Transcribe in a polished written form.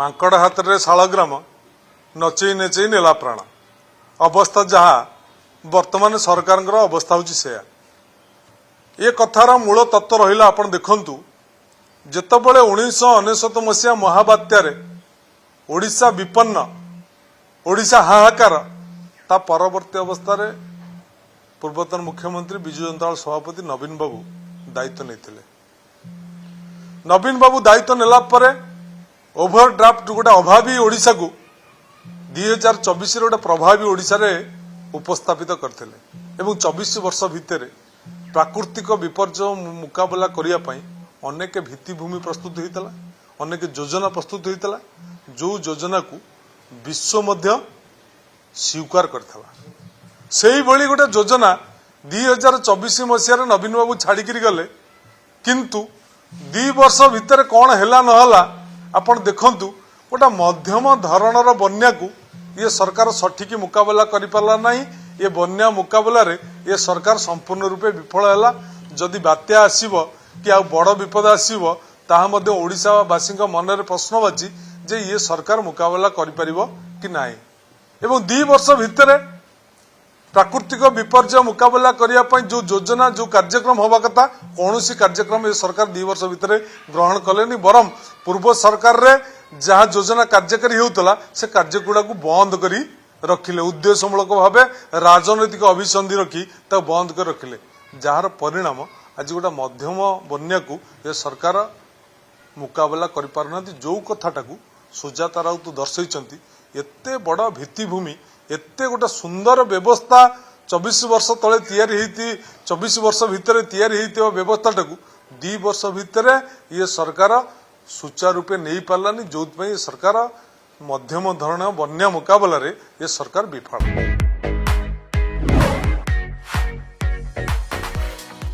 ମାଙ୍କଡ଼ ହାତରେ ଶାଳଗ୍ରାମ ନଚେଇ ନଚେଇ ନେଲା ପ୍ରାଣ ଅବସ୍ଥା ଯାହା ବର୍ତ୍ତମାନ ସରକାରଙ୍କର ଅବସ୍ଥା ହେଉଛି ସେୟା। ଏ କଥାର ମୂଳ ତତ୍ତ୍ୱ ରହିଲା ଆପଣ ଦେଖନ୍ତୁ, ଯେତେବେଳେ 1999 ମସିହା ମହାବାତ୍ୟାରେ ଓଡ଼ିଶା ବିପନ୍ନ, ଓଡ଼ିଶା ହାହାକାର, ତା ପରବର୍ତ୍ତୀ ଅବସ୍ଥାରେ ପୂର୍ବତନ ମୁଖ୍ୟମନ୍ତ୍ରୀ ବିଜୁ ଜନତା ଦଳ ସଭାପତି ନବୀନ ବାବୁ ଦାୟିତ୍ୱ ନେଇଥିଲେ। ନବୀନ ବାବୁ ଦାୟିତ୍ୱ ନେଲା ପରେ ଓଭରଡ୍ରାଫ୍ଟ ଗୋଟେ ଅଭାବୀ ଓଡ଼ିଶାକୁ 2024 ଗୋଟେ ପ୍ରଭାବୀ ଓଡ଼ିଶାରେ ଉପସ୍ଥାପିତ କରିଥିଲେ ଏବଂ 24 ବର୍ଷ ଭିତରେ ପ୍ରାକୃତିକ ବିପର୍ଯ୍ୟୟ ମୁକାବିଲା କରିବା ପାଇଁ ଅନେକ ଭିତ୍ତିଭୂମି ପ୍ରସ୍ତୁତ ହୋଇଥିଲା, ଅନେକ ଯୋଜନା ପ୍ରସ୍ତୁତ ହୋଇଥିଲା, ଯେଉଁ ଯୋଜନାକୁ ବିଶ୍ୱ ମଧ୍ୟ ସ୍ୱୀକାର କରିଥିଲା। ସେଇଭଳି ଗୋଟେ ଯୋଜନା 2024 ମସିହାରେ ନବୀନ ବାବୁ ଛାଡ଼ିକିରି ଗଲେ, କିନ୍ତୁ 2 ବର୍ଷ ଭିତରେ କ'ଣ ହେଲା ନହେଲା ଆପଣ ଦେଖନ୍ତୁ। ଗୋଟେ ମଧ୍ୟମ ଧରଣର ବନ୍ୟାକୁ ये सरकार सठिक मुकाबला करिपारला नहीं। ये बन्या मुकाबलारे ये सरकार संपूर्ण रूपे विफल है। जदि बात्या आसीबो कि आ बड़ विपद आसीबो ताहा मध्ये ओडिशावासी मनरे प्रश्नवाची जे ये सरकार मुकाबला करिपारिबो कि नाही। एवं 2 वर्ष भितर प्राकृतिक विपर्यय मुकाबला करिया पई जो योजना जो कार्यक्रम होबा कथा कौनसी कार्यक्रम ये सरकार 2 वर्ष भितर ग्रहण कलेनी, बरम पूर्व सरकार रे जहाँ योजना कार्यकारी होता से कार्यगुड़ा को बंद करी रखिले, उद्देश्यमूलक भाव राजनैतिक अभिसंधि रखी बंद कर रखिले, जार परिणाम आज गोटे मध्यम बन्या को ये सरकार मुकाबला कर पारना। जो कथाटा को सुजाता राउत दर्शैचंती एते बड़ भित्तिभूमि एते गोटे सुंदर व्यवस्था 24 वर्ष तले तैयारी होती 24 वर्ष भितर तैयारी होता व्यवस्थाटा को 2 वर्ष भितर ये सरकार सुचारू रूपे नहीं पारानी, जो सरकार मध्यम धरण बन्या मुकाबला ये सरकार विफल।